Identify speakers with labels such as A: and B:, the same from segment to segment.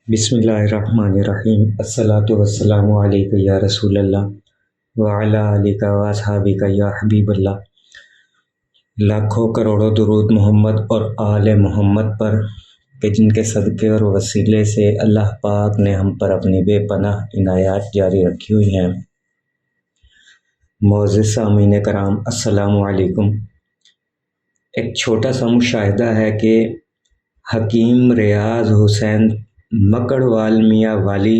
A: بسم اللہ الرحمن الرحیم الصلاۃ والسلام علیک یا رسول اللہ وعلی آلک و اصحابک یا حبیب اللہ۔ لاکھوں کروڑوں درود محمد اور آل محمد پر کہ جن کے صدقے اور وسیلے سے اللہ پاک نے ہم پر اپنی بے پناہ عنایات جاری رکھی ہوئی ہیں۔ معزز سامعین کرام، السلام علیکم۔ ایک چھوٹا سا مشاہدہ ہے کہ حکیم ریاض حسین مکڑوال میاں والی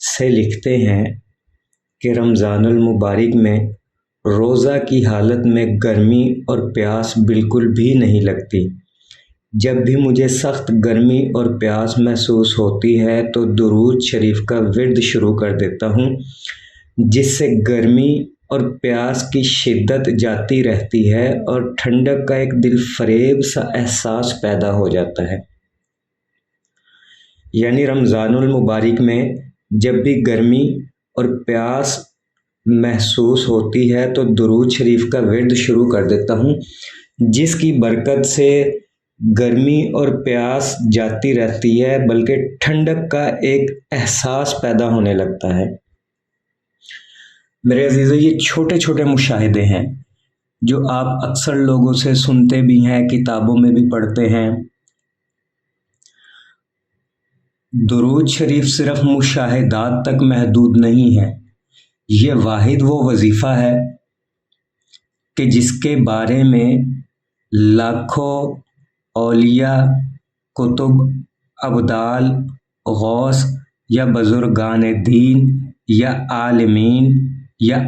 A: سے لکھتے ہیں کہ رمضان المبارک میں روزہ کی حالت میں گرمی اور پیاس بالکل بھی نہیں لگتی۔ جب بھی مجھے سخت گرمی اور پیاس محسوس ہوتی ہے تو درود شریف کا ورد شروع کر دیتا ہوں، جس سے گرمی اور پیاس کی شدت جاتی رہتی ہے اور ٹھنڈک کا ایک دل فریب سا احساس پیدا ہو جاتا ہے۔ یعنی رمضان المبارک میں جب بھی گرمی اور پیاس محسوس ہوتی ہے تو درود شریف کا ورد شروع کر دیتا ہوں، جس کی برکت سے گرمی اور پیاس جاتی رہتی ہے بلکہ ٹھنڈک کا ایک احساس پیدا ہونے لگتا ہے۔ میرے عزیزو، یہ چھوٹے چھوٹے مشاہدے ہیں جو آپ اکثر لوگوں سے سنتے بھی ہیں، کتابوں میں بھی پڑھتے ہیں۔ درود شریف صرف مشاہدات تک محدود نہیں ہے، یہ واحد وہ وظیفہ ہے کہ جس کے بارے میں لاکھوں اولیاء، کتب، ابدال، غوث یا بزرگان دین یا عالمین یا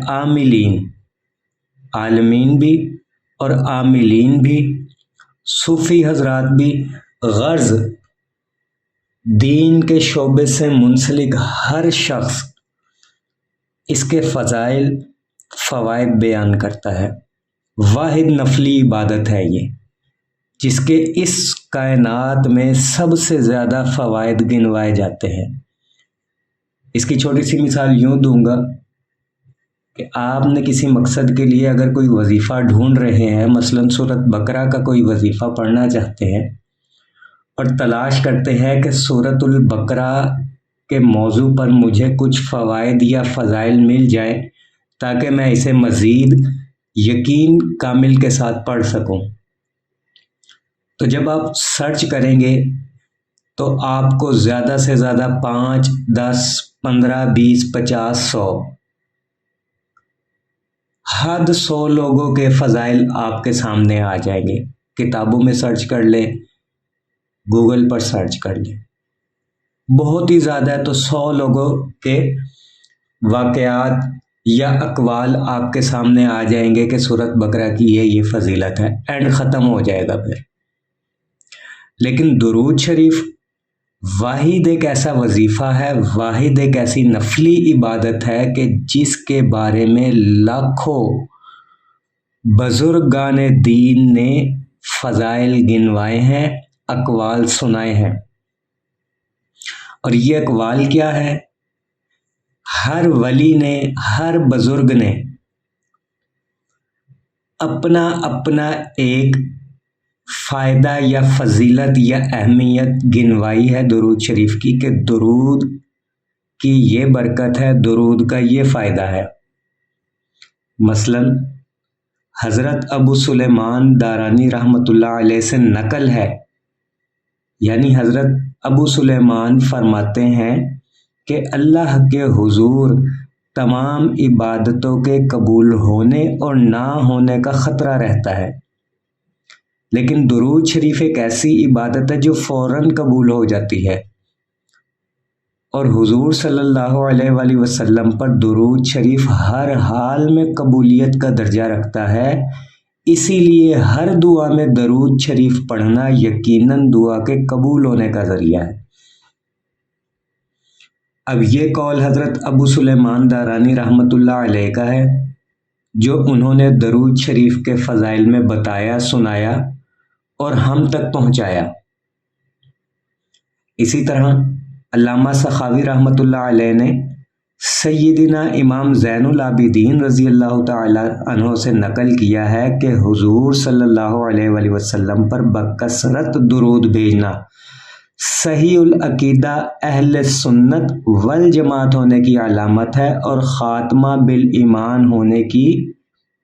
A: عالمین بھی اور عاملین بھی، صوفی حضرات بھی، غرض دین کے شعبے سے منسلک ہر شخص اس کے فضائل، فوائد بیان کرتا ہے۔ واحد نفلی عبادت ہے یہ، جس کے اس کائنات میں سب سے زیادہ فوائد گنوائے جاتے ہیں۔ اس کی چھوٹی سی مثال یوں دوں گا کہ آپ نے کسی مقصد کے لیے اگر کوئی وظیفہ ڈھونڈ رہے ہیں، مثلاً سورۃ بقرہ کا کوئی وظیفہ پڑھنا چاہتے ہیں اور تلاش کرتے ہیں کہ سورۃ البقرہ کے موضوع پر مجھے کچھ فوائد یا فضائل مل جائیں تاکہ میں اسے مزید یقین کامل کے ساتھ پڑھ سکوں، تو جب آپ سرچ کریں گے تو آپ کو زیادہ سے زیادہ 5، 10، 15، 20، 50، 100 حد 100 لوگوں کے فضائل آپ کے سامنے آ جائیں گے۔ کتابوں میں سرچ کر لیں، گوگل پر سرچ کر لیں، بہت ہی زیادہ ہے تو 100 لوگوں کے واقعات یا اقوال آپ کے سامنے آ جائیں گے کہ سورۃ بقرہ کی یہ فضیلت ہے، اینڈ ختم ہو جائے گا پھر۔ لیکن درود شریف واحد ایک ایسا وظیفہ ہے، واحد ایک ایسی نفلی عبادت ہے کہ جس کے بارے میں لاکھوں بزرگان دین نے فضائل گنوائے ہیں، اقوال سنائے ہیں۔ اور یہ اقوال کیا ہے؟ ہر ولی نے، ہر بزرگ نے اپنا اپنا ایک فائدہ یا فضیلت یا اہمیت گنوائی ہے درود شریف کی، کہ درود کی یہ برکت ہے، درود کا یہ فائدہ ہے۔ مثلاً حضرت ابو سلیمان دارانی رحمۃ اللہ علیہ سے نقل ہے، یعنی حضرت ابو سلیمان فرماتے ہیں کہ اللہ کے حضور تمام عبادتوں کے قبول ہونے اور نہ ہونے کا خطرہ رہتا ہے، لیکن درود شریف ایک ایسی عبادت ہے جو فوراً قبول ہو جاتی ہے، اور حضور صلی اللہ علیہ وآلہ وسلم پر درود شریف ہر حال میں قبولیت کا درجہ رکھتا ہے۔ اسی لیے ہر دعا میں درود شریف پڑھنا یقیناً دعا کے قبول ہونے کا ذریعہ ہے۔ اب یہ قول حضرت ابو سلیمان دارانی رحمۃ اللہ علیہ کا ہے، جو انہوں نے درود شریف کے فضائل میں بتایا، سنایا اور ہم تک پہنچایا۔ اسی طرح علامہ سخاوی رحمۃ اللہ علیہ نے سیدنا امام زین العابدین رضی اللہ تعالی عنہ سے نقل کیا ہے کہ حضور صلی اللہ علیہ وآلہ وسلم پر بکثرت درود بھیجنا صحیح العقیدہ اہل سنت والجماعت ہونے کی علامت ہے اور خاتمہ بالایمان ہونے کی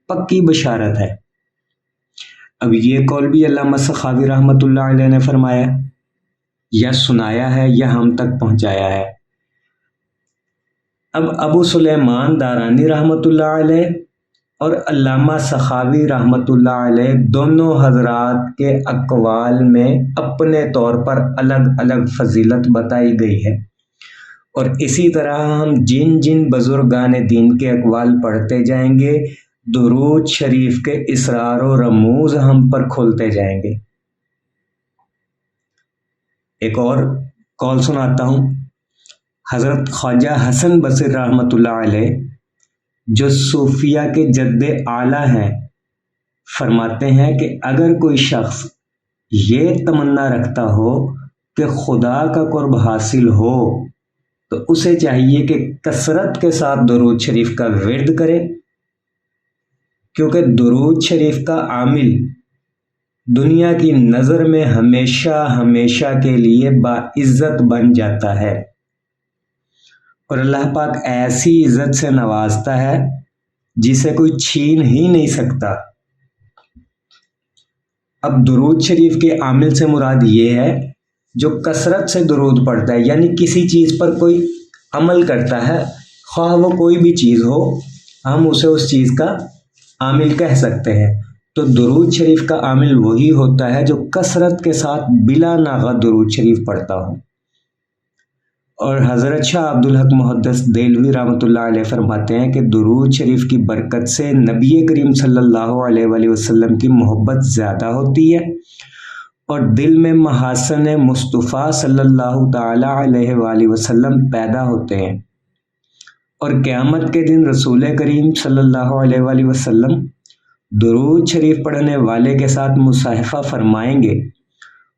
A: پکی بشارت ہے۔ اب یہ قول بھی علامہ سخاوی رحمۃ اللہ علیہ نے فرمایا یا سنایا ہے یا ہم تک پہنچایا ہے۔ اب ابو سلیمان دارانی رحمۃ اللہ علیہ اور علامہ سخاوی رحمۃ اللہ علیہ دونوں حضرات کے اقوال میں اپنے طور پر الگ الگ فضیلت بتائی گئی ہے، اور اسی طرح ہم جن جن بزرگان دین کے اقوال پڑھتے جائیں گے درود شریف کے اسرار و رموز ہم پر کھولتے جائیں گے۔ ایک اور قول سناتا ہوں۔ حضرت خواجہ حسن بصری رحمۃ اللہ علیہ جو صوفیہ کے جد اعلیٰ ہیں فرماتے ہیں کہ اگر کوئی شخص یہ تمنا رکھتا ہو کہ خدا کا قرب حاصل ہو تو اسے چاہیے کہ کثرت کے ساتھ درود شریف کا ورد کرے، کیونکہ درود شریف کا عامل دنیا کی نظر میں ہمیشہ ہمیشہ کے لیے باعزت بن جاتا ہے، اور اللہ پاک ایسی عزت سے نوازتا ہے جسے کوئی چھین ہی نہیں سکتا۔ اب درود شریف کے عامل سے مراد یہ ہے جو کثرت سے درود پڑھتا ہے، یعنی کسی چیز پر کوئی عمل کرتا ہے، خواہ وہ کوئی بھی چیز ہو، ہم اسے اس چیز کا عامل کہہ سکتے ہیں۔ تو درود شریف کا عامل وہی ہوتا ہے جو کثرت کے ساتھ بلا ناغہ درود شریف پڑھتا ہو۔ اور حضرت شاہ عبدالحق محدث دہلوی رحمۃ اللہ علیہ فرماتے ہیں کہ درود شریف کی برکت سے نبی کریم صلی اللہ علیہ وآلہ وسلم کی محبت زیادہ ہوتی ہے اور دل میں محاسن مصطفیٰ صلی اللہ تعالی علیہ وآلہ وسلم پیدا ہوتے ہیں، اور قیامت کے دن رسول کریم صلی اللہ علیہ وآلہ وسلم درود شریف پڑھنے والے کے ساتھ مصافحہ فرمائیں گے،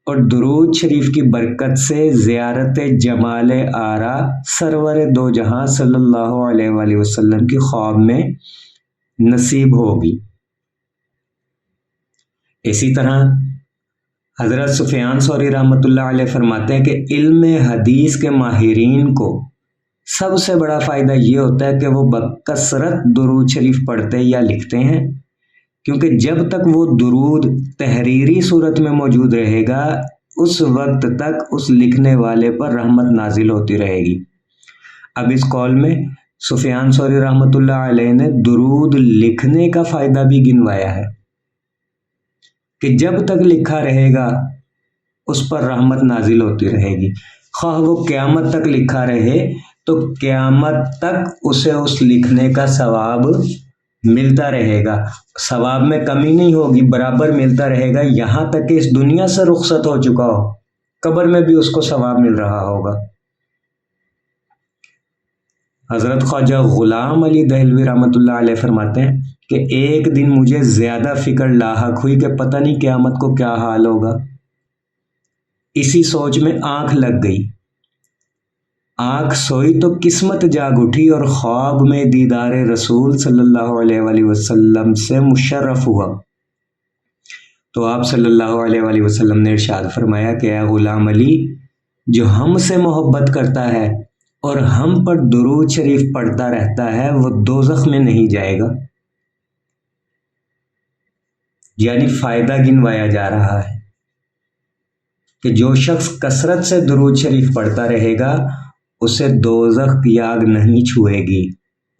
A: اور درود شریف کی برکت سے زیارت جمال آرا سرور دو جہاں صلی اللہ علیہ وآلہ وسلم کی خواب میں نصیب ہوگی۔ اسی طرح حضرت سفیان ثوری رحمۃ اللہ علیہ فرماتے ہیں کہ علم حدیث کے ماہرین کو سب سے بڑا فائدہ یہ ہوتا ہے کہ وہ بکثرت درود شریف پڑھتے یا لکھتے ہیں، کیونکہ جب تک وہ درود تحریری صورت میں موجود رہے گا اس وقت تک اس لکھنے والے پر رحمت نازل ہوتی رہے گی۔ اب اس قول میں سفیان ثوری رحمۃ اللہ علیہ نے درود لکھنے کا فائدہ بھی گنوایا ہے کہ جب تک لکھا رہے گا اس پر رحمت نازل ہوتی رہے گی، خواہ وہ قیامت تک لکھا رہے تو قیامت تک اسے اس لکھنے کا ثواب ملتا رہے گا، ثواب میں کمی نہیں ہوگی، برابر ملتا رہے گا، یہاں تک کہ اس دنیا سے رخصت ہو چکا ہو، قبر میں بھی اس کو ثواب مل رہا ہوگا۔ حضرت خواجہ غلام علی دہلوی رحمۃ اللہ علیہ فرماتے ہیں کہ ایک دن مجھے زیادہ فکر لاحق ہوئی کہ پتہ نہیں قیامت کو کیا حال ہوگا۔ اسی سوچ میں آنکھ لگ گئی، آنکھ سوئی تو قسمت جاگ اٹھی اور خواب میں دیدار رسول صلی اللہ علیہ وآلہ وسلم سے مشرف ہوا۔ تو آپ صلی اللہ علیہ وآلہ وسلم نے ارشاد فرمایا کہ اے غلام علی، جو ہم سے محبت کرتا ہے اور ہم پر درود شریف پڑھتا رہتا ہے وہ دوزخ میں نہیں جائے گا۔ یعنی فائدہ گنوایا جا رہا ہے کہ جو شخص کثرت سے درود شریف پڑھتا رہے گا اسے دوزخ کی آگ نہیں چھوئے گی،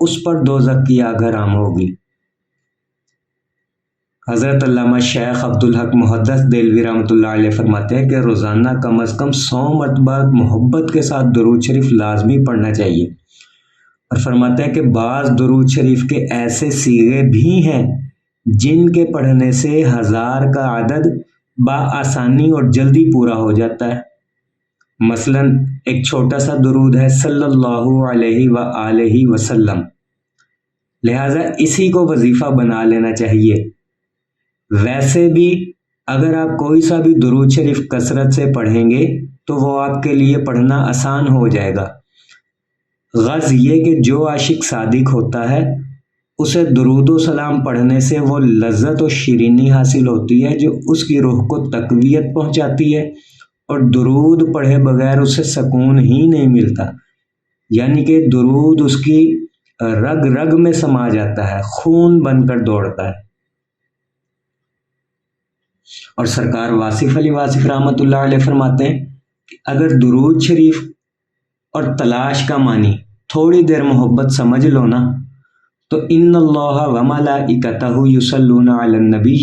A: اس پر دوزخ کی آگ حرام ہوگی۔ حضرت علامہ شیخ عبدالحق محدث دہلوی رحمۃ اللہ علیہ فرماتے ہیں کہ روزانہ کم از کم 100 مرتبہ محبت کے ساتھ درود شریف لازمی پڑھنا چاہیے، اور فرماتے ہیں کہ بعض درود شریف کے ایسے صیغے بھی ہیں جن کے پڑھنے سے 1000 کا عدد بآسانی اور جلدی پورا ہو جاتا ہے۔ مثلا ایک چھوٹا سا درود ہے صلی اللہ علیہ وآلہ وسلم، لہٰذا اسی کو وظیفہ بنا لینا چاہیے۔ ویسے بھی اگر آپ کوئی سا بھی درود شریف کثرت سے پڑھیں گے تو وہ آپ کے لیے پڑھنا آسان ہو جائے گا۔ غرض یہ کہ جو عاشق صادق ہوتا ہے اسے درود و سلام پڑھنے سے وہ لذت و شیرینی حاصل ہوتی ہے جو اس کی روح کو تقویت پہنچاتی ہے اور درود پڑھے بغیر اسے سکون ہی نہیں ملتا، یعنی کہ درود اس کی رگ رگ میں سما جاتا ہے، خون بن کر دوڑتا ہے۔ اور سرکار واصف علی واصف رحمۃ اللہ علیہ فرماتے ہیں کہ اگر درود شریف اور تلاش کا معنی تھوڑی دیر محبت سمجھ لو نا، تو ان اللہ و ملائکتہ یصلون علی النبی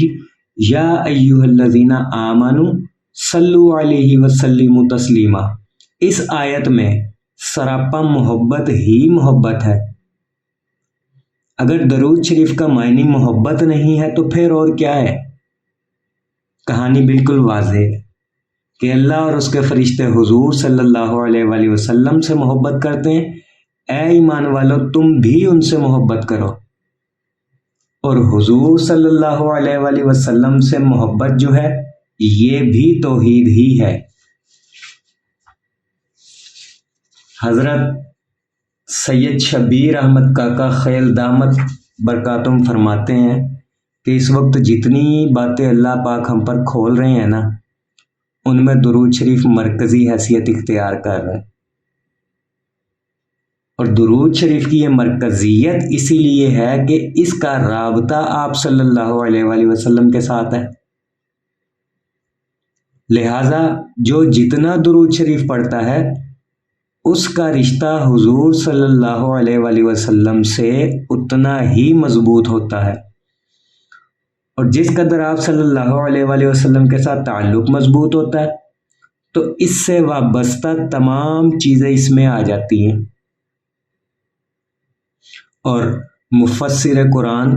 A: یا ایھا الذین آمنوا صلوا علیہ وسلموا تسلیما، اس آیت میں سراپا محبت ہی محبت ہے۔ اگر درود شریف کا معنی محبت نہیں ہے تو پھر اور کیا ہے؟ کہانی بالکل واضح ہے کہ اللہ اور اس کے فرشتے حضور صلی اللہ علیہ وآلہ وسلم سے محبت کرتے ہیں۔ اے ایمان والو، تم بھی ان سے محبت کرو، اور حضور صلی اللہ علیہ وآلہ وسلم سے محبت جو ہے یہ بھی توحید ہی ہے۔ حضرت سید شبیر احمد کاکا خیل دامت برکاتہم فرماتے ہیں کہ اس وقت جتنی باتیں اللہ پاک ہم پر کھول رہے ہیں نا، ان میں درود شریف مرکزی حیثیت اختیار کر رہا ہے۔ اور درود شریف کی یہ مرکزیت اسی لیے ہے کہ اس کا رابطہ آپ صلی اللہ علیہ وآلہ وسلم کے ساتھ ہے، لہذا جو جتنا درود شریف پڑھتا ہے اس کا رشتہ حضور صلی اللہ علیہ وآلہ وسلم سے اتنا ہی مضبوط ہوتا ہے، اور جس قدر آپ صلی اللہ علیہ وآلہ وسلم کے ساتھ تعلق مضبوط ہوتا ہے تو اس سے وابستہ تمام چیزیں اس میں آ جاتی ہیں۔ اور مفسر قرآن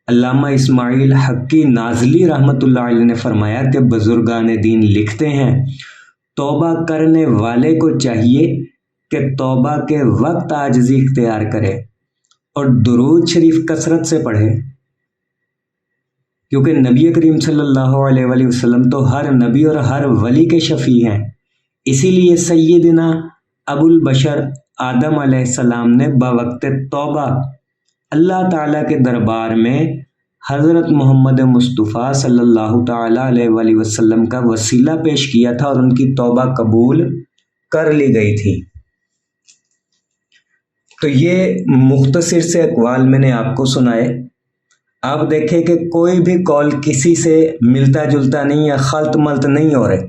A: علامہ اسماعیل حقی نازلی رحمۃ اللہ علیہ نے فرمایا کہ بزرگان دین لکھتے ہیں توبہ کرنے والے کو چاہیے کہ توبہ کے وقت عاجزی اختیار کرے اور درود شریف کثرت سے پڑھے، کیونکہ نبی کریم صلی اللہ علیہ وآلہ وسلم تو ہر نبی اور ہر ولی کے شفیع ہیں۔ اسی لیے سیدنا ابو البشر آدم علیہ السلام نے بوقت توبہ اللہ تعالیٰ کے دربار میں حضرت محمد مصطفیٰ صلی اللہ تعالیٰ علیہ وآلہ وسلم کا وسیلہ پیش کیا تھا، اور ان کی توبہ قبول کر لی گئی تھی۔ تو یہ مختصر سے اقوال میں نے آپ کو سنائے۔ آپ دیکھیں کہ کوئی بھی قول کسی سے ملتا جلتا نہیں یا خلط ملط نہیں ہو رہے،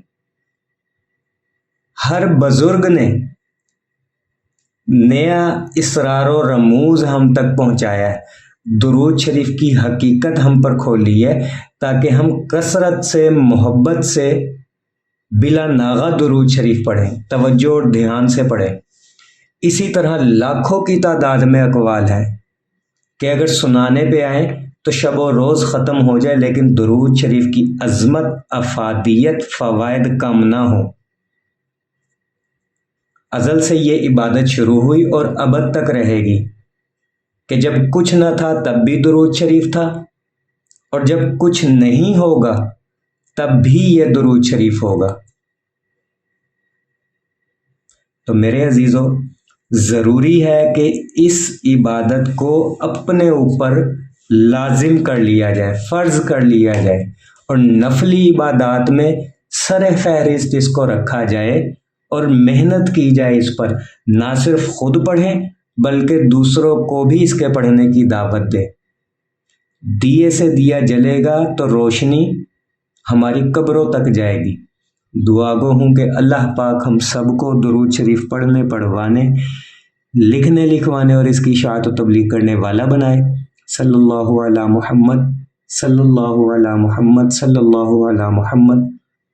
A: ہر بزرگ نے نیا اسرار و رموز ہم تک پہنچایا ہے، درود شریف کی حقیقت ہم پر کھولی ہے تاکہ ہم کثرت سے محبت سے بلا ناغہ درود شریف پڑھیں، توجہ اور دھیان سے پڑھیں۔ اسی طرح لاکھوں کی تعداد میں اقوال ہیں کہ اگر سنانے پہ آئیں تو شب و روز ختم ہو جائے، لیکن درود شریف کی عظمت، افادیت، فوائد کم نہ ہو۔ ازل سے یہ عبادت شروع ہوئی اور ابد تک رہے گی کہ جب کچھ نہ تھا تب بھی درود شریف تھا، اور جب کچھ نہیں ہوگا تب بھی یہ درود شریف ہوگا۔ تو میرے عزیزو، ضروری ہے کہ اس عبادت کو اپنے اوپر لازم کر لیا جائے، فرض کر لیا جائے، اور نفلی عبادات میں سر فہرست اس کو رکھا جائے اور محنت کی جائے اس پر، نہ صرف خود پڑھیں بلکہ دوسروں کو بھی اس کے پڑھنے کی دعوت دے۔ دیے سے دیا جلے گا تو روشنی ہماری قبروں تک جائے گی۔ دعا گو ہوں کہ اللہ پاک ہم سب کو درود شریف پڑھنے، پڑھوانے، لکھنے، لکھوانے اور اس کی اشاعت و تبلیغ کرنے والا بنائے۔ صلی اللہ علی محمد، صلی اللہ علی محمد، صلی اللہ علی محمد۔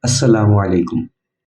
A: السلام علیکم۔